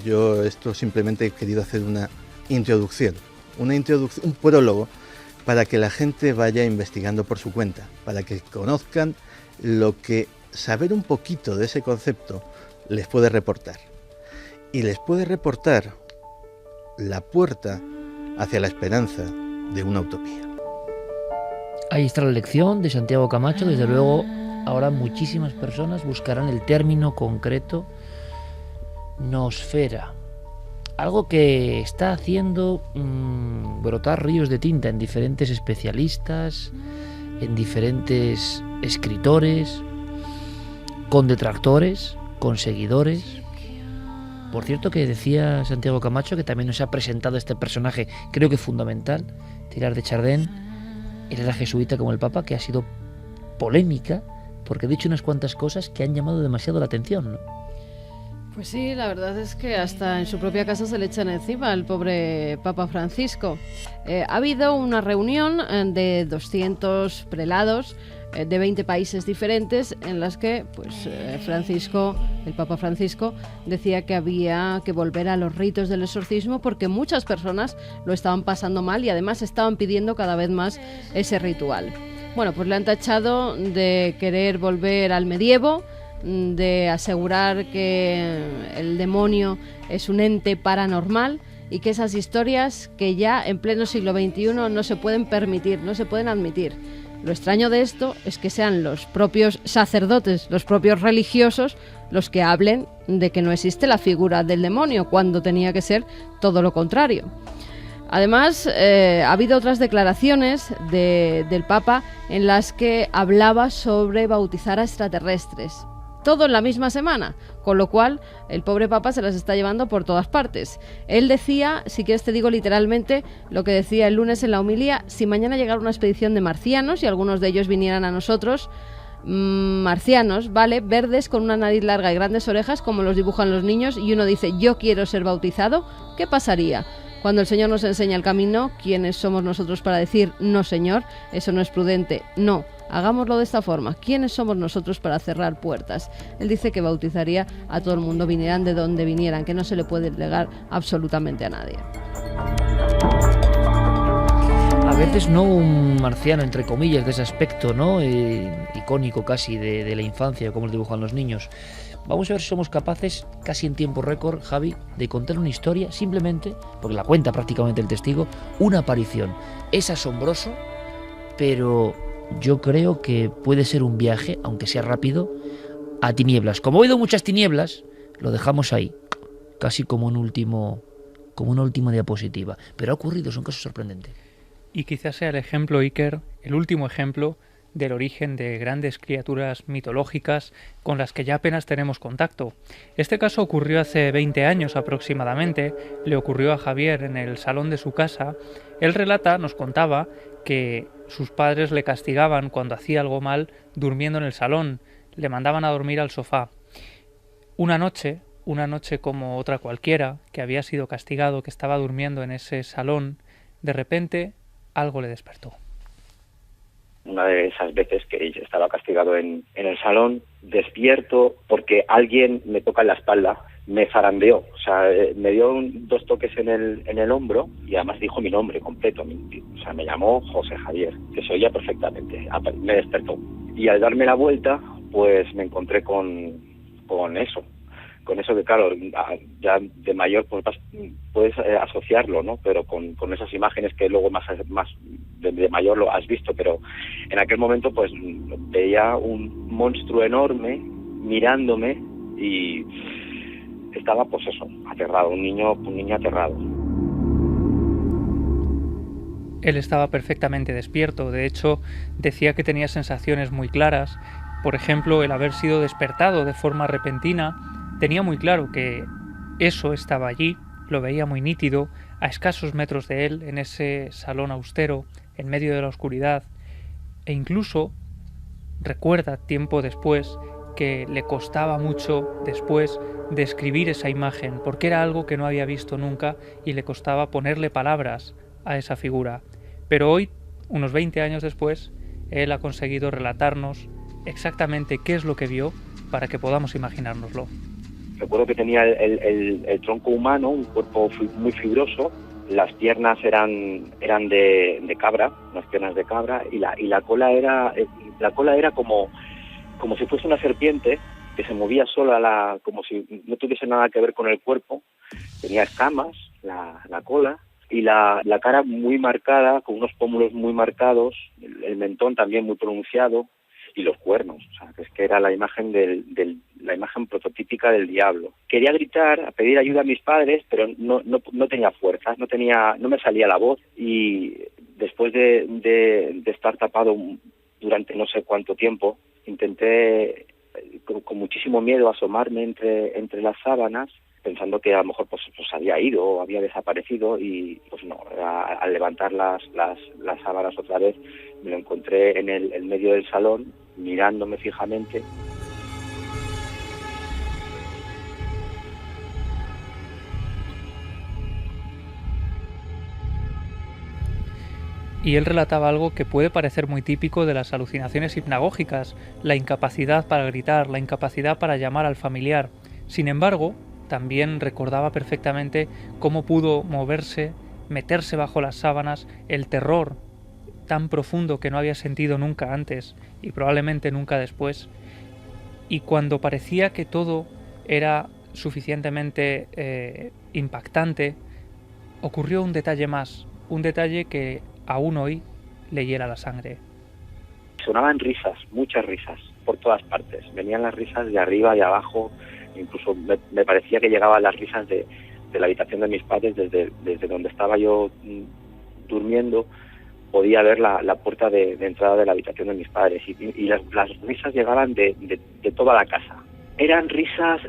Yo esto simplemente he querido hacer una introducción, un prólogo, para que la gente vaya investigando por su cuenta, para que conozcan lo que saber un poquito de ese concepto les puede reportar. Y les puede reportar la puerta hacia la esperanza de una utopía. Ahí está la lección de Santiago Camacho. Desde luego, ahora muchísimas personas buscarán el término concreto noosfera. Algo que está haciendo brotar ríos de tinta en diferentes especialistas, en diferentes escritores, con detractores, con seguidores. Por cierto, que decía Santiago Camacho que también nos ha presentado este personaje, creo que fundamental, Teilhard de Chardin. Él era jesuita como el Papa, que ha sido polémica porque ha dicho unas cuantas cosas que han llamado demasiado la atención, ¿no? Pues sí, la verdad es que hasta en su propia casa se le echan encima al pobre Papa Francisco. Ha habido una reunión de 200 prelados de 20 países diferentes en las que el Papa Francisco decía que había que volver a los ritos del exorcismo porque muchas personas lo estaban pasando mal y además estaban pidiendo cada vez más ese ritual. Bueno, pues le han tachado de querer volver al medievo, de asegurar que el demonio es un ente paranormal y que esas historias que ya en pleno siglo XXI no se pueden permitir, no se pueden admitir. Lo extraño de esto es que sean los propios sacerdotes, los propios religiosos, los que hablen de que no existe la figura del demonio, cuando tenía que ser todo lo contrario. Además, ha habido otras declaraciones del Papa en las que hablaba sobre bautizar a extraterrestres. Todo en la misma semana, con lo cual el pobre Papa se las está llevando por todas partes. Él decía, si quieres te digo literalmente lo que decía el lunes en la homilía: si mañana llegara una expedición de marcianos y algunos de ellos vinieran a nosotros, marcianos, ¿vale? Verdes con una nariz larga y grandes orejas como los dibujan los niños, y uno dice yo quiero ser bautizado, ¿qué pasaría? Cuando el Señor nos enseña el camino, ¿quiénes somos nosotros para decir no, Señor? Eso no es prudente. No, hagámoslo de esta forma. ¿Quiénes somos nosotros para cerrar puertas? Él dice que bautizaría a todo el mundo, vinieran de donde vinieran, que no se le puede negar absolutamente a nadie. A veces no un marciano, entre comillas, de ese aspecto, ¿no? Icónico casi de la infancia, como los dibujan los niños. Vamos a ver si somos capaces, casi en tiempo récord, Javi, de contar una historia simplemente, porque la cuenta prácticamente el testigo, una aparición. Es asombroso, pero yo creo que puede ser un viaje, aunque sea rápido, a tinieblas. Como he oído muchas tinieblas, lo dejamos ahí, casi como una última diapositiva. Pero ha ocurrido, es un caso sorprendente. Y quizás sea el ejemplo, Iker, el último ejemplo del origen de grandes criaturas mitológicas con las que ya apenas tenemos contacto. Este caso ocurrió hace 20 años aproximadamente, le ocurrió a Javier en el salón de su casa. Él relata, nos contaba, que sus padres le castigaban cuando hacía algo mal durmiendo en el salón, le mandaban a dormir al sofá. Una noche como otra cualquiera, que había sido castigado, que estaba durmiendo en ese salón, de repente algo le despertó. Una de esas veces que yo estaba castigado en el salón, despierto porque alguien me toca en la espalda, me zarandeó, o sea, me dio dos toques en el hombro y además dijo mi nombre completo, o sea, me llamó José Javier, que se oía perfectamente, me despertó. Y al darme la vuelta, pues me encontré con eso que claro, ya de mayor pues puedes asociarlo, ¿no? Pero con esas imágenes que luego más de mayor lo has visto, pero en aquel momento pues veía un monstruo enorme mirándome y estaba pues eso, aterrado, un niño aterrado. Él estaba perfectamente despierto, de hecho decía que tenía sensaciones muy claras, por ejemplo el haber sido despertado de forma repentina. Tenía muy claro que eso estaba allí, lo veía muy nítido, a escasos metros de él, en ese salón austero, en medio de la oscuridad, e incluso recuerda tiempo después que le costaba mucho después describir esa imagen, porque era algo que no había visto nunca y le costaba ponerle palabras a esa figura. Pero hoy, unos 20 años después, él ha conseguido relatarnos exactamente qué es lo que vio para que podamos imaginárnoslo. Recuerdo que tenía el tronco humano, un cuerpo muy fibroso, las piernas eran de cabra, unas piernas de cabra, y la cola era como si fuese una serpiente que se movía sola, como si no tuviese nada que ver con el cuerpo. Tenía escamas, la cola, y la cara muy marcada, con unos pómulos muy marcados, el mentón también muy pronunciado, y los cuernos, o sea, es que era la imagen la imagen prototípica del diablo. Quería gritar, a pedir ayuda a mis padres, pero no tenía fuerzas, no me salía la voz, y después de estar tapado durante no sé cuánto tiempo, intenté con muchísimo miedo asomarme entre las sábanas, pensando que a lo mejor pues había ido o había desaparecido, y pues no, al levantar las sábanas otra vez me lo encontré en el medio del salón, mirándome fijamente. Y él relataba algo que puede parecer muy típico de las alucinaciones hipnagógicas, la incapacidad para gritar, la incapacidad para llamar al familiar. Sin embargo, también recordaba perfectamente cómo pudo moverse, meterse bajo las sábanas, el terror tan profundo que no había sentido nunca antes y probablemente nunca después. Y cuando parecía que todo era suficientemente impactante, ocurrió un detalle más, un detalle que aún hoy le hiela la sangre. Sonaban risas, muchas risas, por todas partes. Venían las risas de arriba y abajo, incluso me parecía que llegaban las risas de la habitación de mis padres, desde donde estaba yo durmiendo, podía ver la puerta de entrada de la habitación de mis padres, y las risas llegaban de toda la casa. Eran risas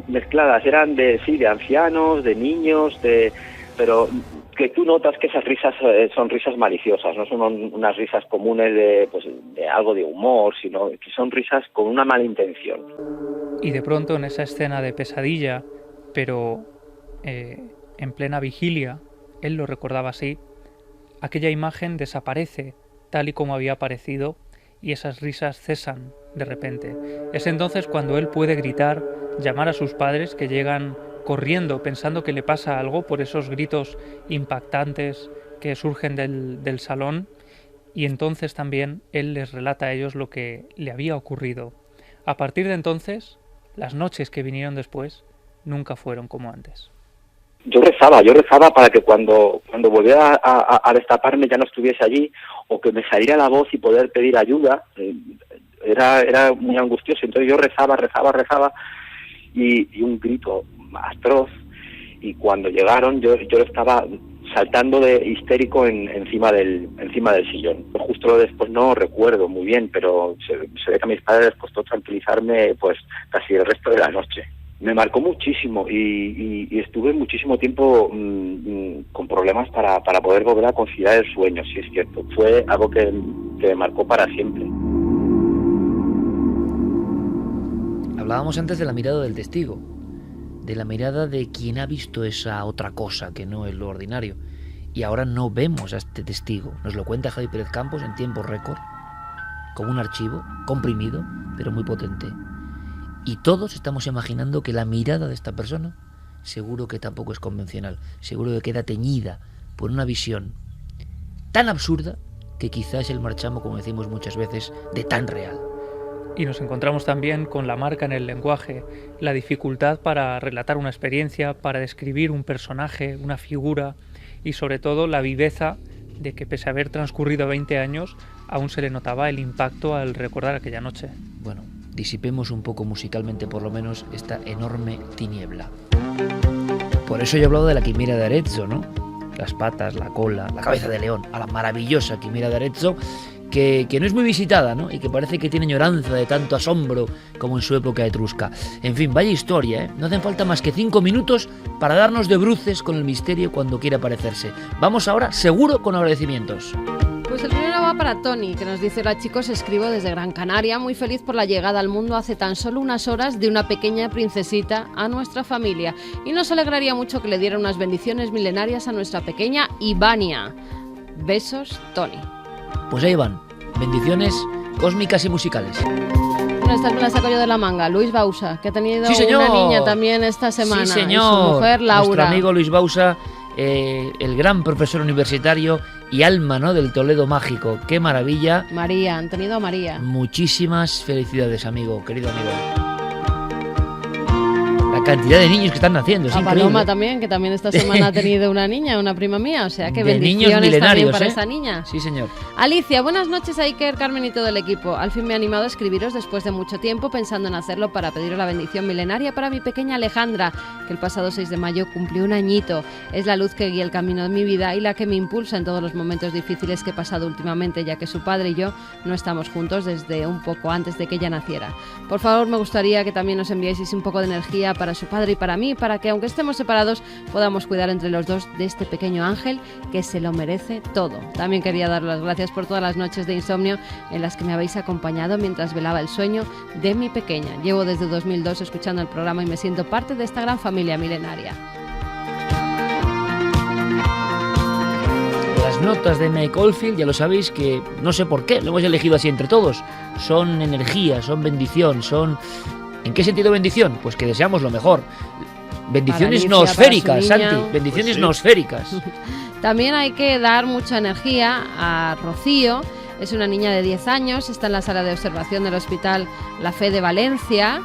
mezcladas, eran de ancianos, de niños, pero que tú notas que esas risas son risas maliciosas, no son unas risas comunes de algo de humor, sino que son risas con una mala intención. Y de pronto, en esa escena de pesadilla, pero en plena vigilia, él lo recordaba así, aquella imagen desaparece tal y como había aparecido y esas risas cesan de repente. Es entonces cuando él puede gritar, llamar a sus padres, que llegan corriendo pensando que le pasa algo por esos gritos impactantes que surgen del salón, y entonces también él les relata a ellos lo que le había ocurrido. A partir de entonces, las noches que vinieron después nunca fueron como antes. Yo rezaba para que cuando volviera a destaparme ya no estuviese allí, o que me saliera la voz y poder pedir ayuda. Era muy angustioso, entonces yo rezaba, y un grito atroz, y cuando llegaron yo estaba saltando de histérico encima del sillón. Justo después no recuerdo muy bien, pero se ve que a mis padres les costó tranquilizarme pues casi el resto de la noche. Me marcó muchísimo y estuve muchísimo tiempo con problemas para poder volver a conciliar el sueño, sí es cierto. Fue algo que me marcó para siempre. Hablábamos antes de la mirada del testigo, de la mirada de quien ha visto esa otra cosa que no es lo ordinario. Y ahora no vemos a este testigo. Nos lo cuenta Javi Pérez Campos en tiempo récord, como un archivo comprimido, pero muy potente. Y todos estamos imaginando que la mirada de esta persona seguro que tampoco es convencional, seguro que queda teñida por una visión tan absurda que quizás es el marchamo, como decimos muchas veces, de tan real. Y nos encontramos también con la marca en el lenguaje, la dificultad para relatar una experiencia, para describir un personaje, una figura, y sobre todo la viveza de que, pese a haber transcurrido 20 años, aún se le notaba el impacto al recordar aquella noche. Bueno, disipemos un poco musicalmente por lo menos esta enorme tiniebla. Por eso yo he hablado de la quimera de Arezzo, ¿no? Las patas, la cola, la cabeza de león, a la maravillosa quimera de Arezzo, que no es muy visitada, ¿no? Y que parece que tiene añoranza de tanto asombro como en su época etrusca. En fin, vaya historia, ¿eh? No hacen falta más que 5 minutos para darnos de bruces con el misterio cuando quiera aparecerse. Vamos ahora, seguro, con agradecimientos. Pues el primero va para Tony, que nos dice: hola chicos, escribo desde Gran Canaria, muy feliz por la llegada al mundo hace tan solo unas horas de una pequeña princesita a nuestra familia, y nos alegraría mucho que le dieran unas bendiciones milenarias a nuestra pequeña Ivania. Besos, Tony. Pues ahí van, bendiciones cósmicas y musicales. Bueno, esta me la saco yo de la manga, Luis Bausa, que ha tenido ¡Sí, señor! una niña también esta semana. Sí, señor. Y su mujer, Laura. Nuestro amigo Luis Bausa, el gran profesor universitario y alma, ¿no?, del Toledo mágico. ¡Qué maravilla! María, han tenido a María. Muchísimas felicidades, amigo, querido amigo. La cantidad de niños que están naciendo, es a increíble. Paloma también, que también esta semana ha tenido una niña, una prima mía, o sea que de bendiciones niños milenarios, también para ¿eh? esa niña. Sí, señor. Alicia, buenas noches a Iker, Carmen y todo el equipo. Al fin me he animado a escribiros después de mucho tiempo, pensando en hacerlo para pediros la bendición milenaria para mi pequeña Alejandra, que el pasado 6 de mayo cumplió un añito. Es la luz que guía el camino de mi vida y la que me impulsa en todos los momentos difíciles que he pasado últimamente, ya que su padre y yo no estamos juntos desde un poco antes de que ella naciera. Por favor, me gustaría que también nos enviáis un poco de energía para su padre y para mí, para que aunque estemos separados podamos cuidar entre los dos de este pequeño ángel que se lo merece todo. También quería dar las gracias por todas las noches de insomnio en las que me habéis acompañado mientras velaba el sueño de mi pequeña. Llevo desde 2002 escuchando el programa y me siento parte de esta gran familia milenaria. Las notas de Mike Oldfield, ya lo sabéis que no sé por qué, lo hemos elegido así entre todos. Son energía, son bendición, son... ¿En qué sentido bendición? Pues que deseamos lo mejor. Bendiciones Alicia, noosféricas, para su niña. Santi, bendiciones Pues sí. noosféricas. También hay que dar mucha energía a Rocío. Es una niña de 10 años, está en la sala de observación del Hospital La Fe de Valencia.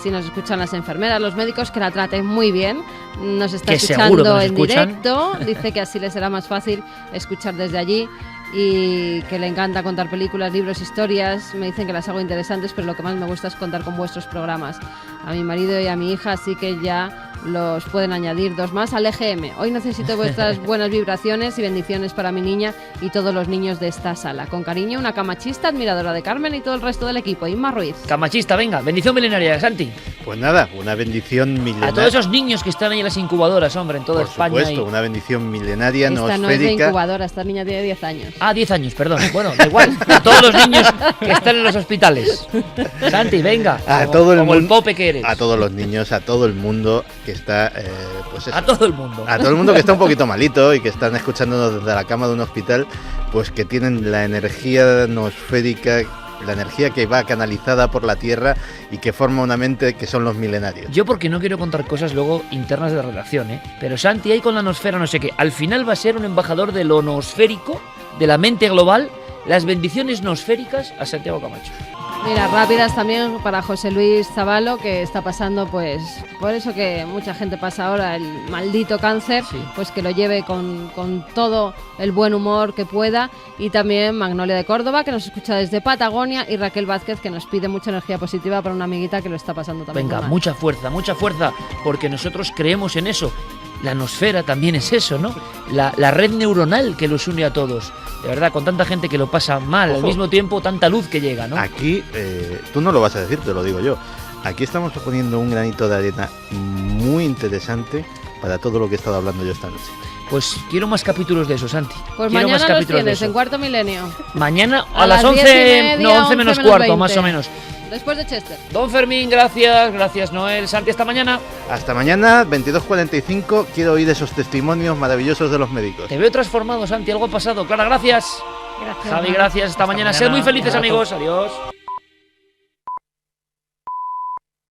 Si nos escuchan las enfermeras, los médicos, que la traten muy bien. Nos está Que seguro que escuchando nos en escuchan. directo. Dice que así le será más fácil escuchar desde allí. Y que le encanta contar películas, libros, historias. Me dicen que las hago interesantes, pero lo que más me gusta es contar con vuestros programas. A mi marido y a mi hija, así que ya los pueden añadir 2 más al EGM. Hoy necesito vuestras buenas vibraciones y bendiciones para mi niña y todos los niños de esta sala. Con cariño, una camachista, admiradora de Carmen y todo el resto del equipo. Inma Ruiz. Camachista, venga, bendición milenaria, Santi. Pues nada, una bendición milenaria. A todos esos niños que están ahí en las incubadoras, hombre, en toda España. Por supuesto, una bendición milenaria, esta noosférica. no es de incubadora, esta niña tiene 10 años. 10 años, perdón. Bueno, da igual. A todos los niños que están en los hospitales. Santi, venga. Como el pope que eres. A todos los niños, a todo el mundo que está... pues eso, a todo el mundo. A todo el mundo que está un poquito malito y que están escuchándonos desde la cama de un hospital, pues que tienen la energía noosférica, la energía que va canalizada por la Tierra y que forma una mente que son los milenarios. Yo porque no quiero contar cosas luego internas de la redacción, pero Santi ahí con la nosfera no sé qué, al final va a ser un embajador de lo noosférico, de la mente global, las bendiciones noosféricas a Santiago Camacho. Mira, rápidas también para José Luis Zabalo, que está pasando pues por eso que mucha gente pasa ahora, el maldito cáncer, sí. Pues que lo lleve con todo el buen humor que pueda. Y también Magnolia de Córdoba, que nos escucha desde Patagonia, y Raquel Vázquez, que nos pide mucha energía positiva para una amiguita que lo está pasando también. Venga, mucha fuerza, porque nosotros creemos en eso. La nosfera también es eso, ¿no? La red neuronal que los une a todos. De verdad, con tanta gente que lo pasa mal, al mismo tiempo tanta luz que llega, ¿no? Aquí, tú no lo vas a decir, te lo digo yo. Aquí estamos poniendo un granito de arena muy interesante para todo lo que he estado hablando yo esta noche. Pues quiero más capítulos de eso, Santi. Pues quiero mañana los tienes, en Cuarto Milenio. Mañana a las 11, no, 11 menos cuarto, 20. Más o menos. Después de Chester. Don Fermín, gracias Noel. Santi, hasta mañana. Hasta mañana, 22:45. Quiero oír esos testimonios maravillosos de los médicos. Te veo transformado, Santi, algo ha pasado. Clara, gracias. Javi, gracias. Hasta mañana. Sed muy felices, amigos. Adiós.